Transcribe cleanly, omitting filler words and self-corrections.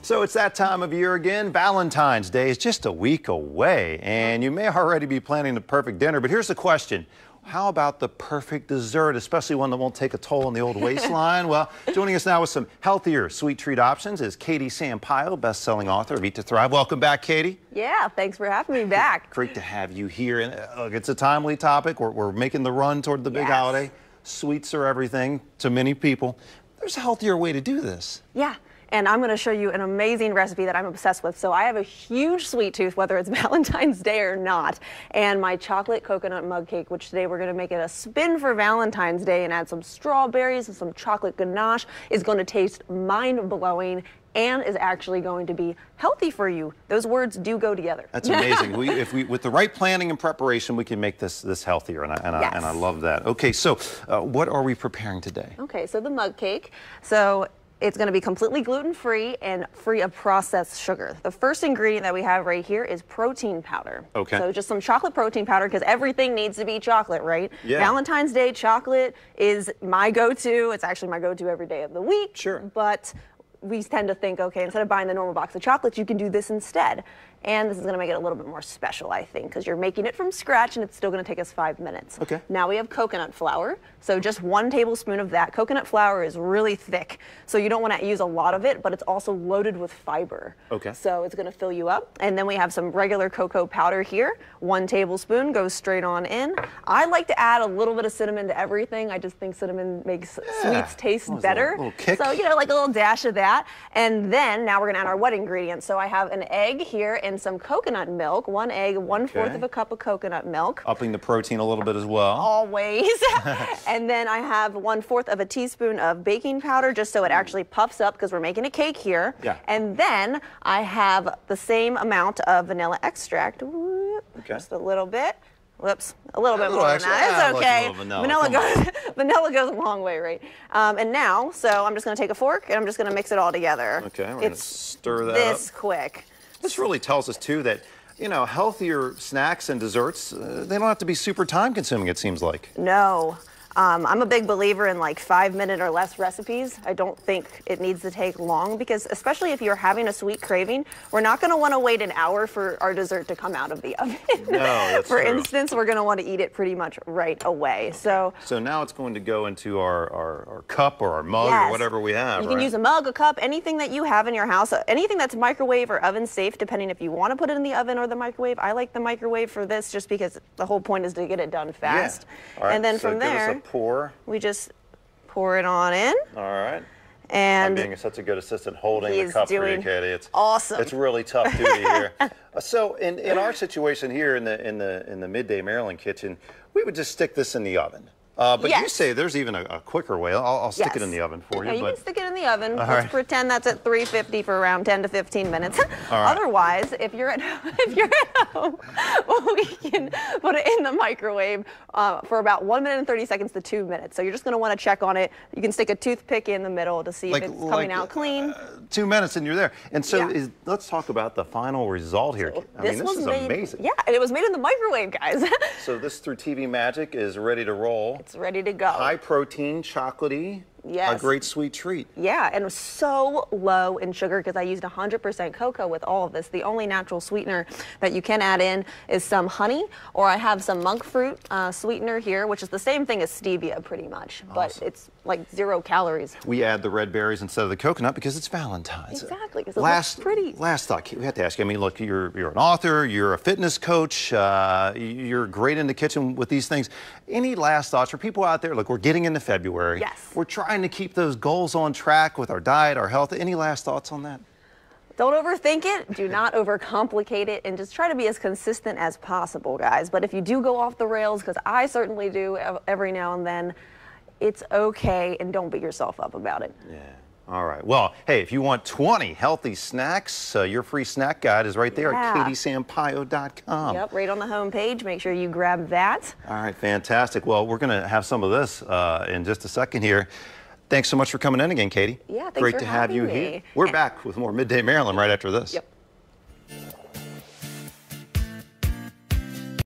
So it's that time of year again. Valentine's Day is just a week away, and you may already be planning the perfect dinner, but here's the question. How about the perfect dessert, especially one that won't take a toll on the old waistline? Well, joining us now with some healthier sweet treat options is Katie Sampayo, best-selling author of Eat to Thrive. Welcome back, Katie. Yeah, thanks for having me back. Great to have you here. And look, it's a timely topic. We're making the run toward the big holiday. Sweets are everything to many people. There's a healthier way to do this. Yeah. And I'm going to show you an amazing recipe that I'm obsessed with. So I have a huge sweet tooth, whether it's Valentine's Day or not. And my chocolate coconut mug cake, which today we're going to make it a spin for Valentine's Day and add some strawberries and some chocolate ganache, is going to taste mind-blowing and is actually going to be healthy for you. Those words do go together. That's amazing. With the right planning and preparation, we can make this healthier, and I love that. Okay, so what are we preparing today? Okay, so the mug cake. So it's going to be completely gluten-free and free of processed sugar. The first ingredient that we have right here is protein powder. Okay. So just some chocolate protein powder, because everything needs to be chocolate, right? Yeah. Valentine's Day chocolate is my go-to. It's actually my go-to every day of the week. Sure. But we tend to think, okay, instead of buying the normal box of chocolates, you can do this instead. And this is going to make it a little bit more special, I think, because you're making it from scratch and it's still going to take us 5 minutes. Okay. Now we have coconut flour. So just 1 tablespoon of that. Coconut flour is really thick, so you don't want to use a lot of it, but it's also loaded with fiber. Okay. So it's going to fill you up. And then we have some regular cocoa powder here. 1 tablespoon goes straight on in. I like to add a little bit of cinnamon to everything. I just think cinnamon makes sweets taste better. A little kick. So, you know, like a little dash of that. And then now we're going to add our wet ingredients. So I have an egg here and some coconut milk. 1 egg, 1/4 of a cup of coconut milk. Upping the protein a little bit as well. Always. And then I have 1/4 of a teaspoon of baking powder, just so it actually puffs up, because we're making a cake here. Yeah. And then I have the same amount of vanilla extract. Just a little bit. Whoops, a little bit more than that. It's okay. Vanilla goes a long way, right? And now, so I'm just going to take a fork and I'm just going to mix it all together. Okay, we're going to stir that up. This quick. This really tells us, too, that, you know, healthier snacks and desserts, they don't have to be super time-consuming, it seems like. No. I'm a big believer in like 5-minute or less recipes. I don't think it needs to take long, because especially if you're having a sweet craving, we're not going to want to wait an hour for our dessert to come out of the oven. No, that's For instance, we're going to want to eat it pretty much right away. Okay. So now it's going to go into our cup or our mug or whatever we have. You can use a mug, a cup, anything that you have in your house, anything that's microwave or oven safe, depending if you want to put it in the oven or the microwave. I like the microwave for this just because the whole point is to get it done fast. Yeah. All right. And then from there, pour. We just pour it on in. All right. And I'm being such a good assistant holding the cup for you, Katie. It's awesome. It's really tough duty here. So in our situation here in the Midday Maryland kitchen, we would just stick this in the oven. But you say there's even a quicker way. I'll stick it in the oven for you. Yeah, you can stick it in the oven. Let's pretend that's at 350 for around 10 to 15 minutes. Otherwise, if you're at home, we can put it in the microwave for about 1 minute and 30 seconds to 2 minutes. So you're just going to want to check on it. You can stick a toothpick in the middle to see if it's coming out clean. 2 minutes and you're there. And so let's talk about the final result here. So I mean, this is amazing. Yeah, and it was made in the microwave, guys. So this, through TV magic, is ready to roll. It's ready to go. High protein, chocolatey. Yes. A great sweet treat. Yeah, and so low in sugar, because I used 100% cocoa with all of this. The only natural sweetener that you can add in is some honey, or I have some monk fruit sweetener here, which is the same thing as stevia pretty much, but it's like 0 calories. We add the red berries instead of the coconut because it's Valentine's. Exactly, because it looks pretty. Last thought, we have to ask you, I mean, look, you're an author, you're a fitness coach, you're great in the kitchen with these things. Any last thoughts for people out there? Look, we're getting into February. Yes. We're trying to keep those goals on track with our diet, our health. Any last thoughts on that? Don't overthink it. Do not overcomplicate it, and just try to be as consistent as possible, guys. But if you do go off the rails, because I certainly do every now and then, it's okay, and don't beat yourself up about it. Yeah. All right. Well, hey, if you want 20 healthy snacks, your free snack guide is right there at katiesampayo.com. Yep, right on the home page. Make sure you grab that. All right, fantastic. Well, we're going to have some of this in just a second here. Thanks so much for coming in again, Katie. Yeah, thanks for having me. Great to have you here. We're back with more Midday Maryland right after this. Yep.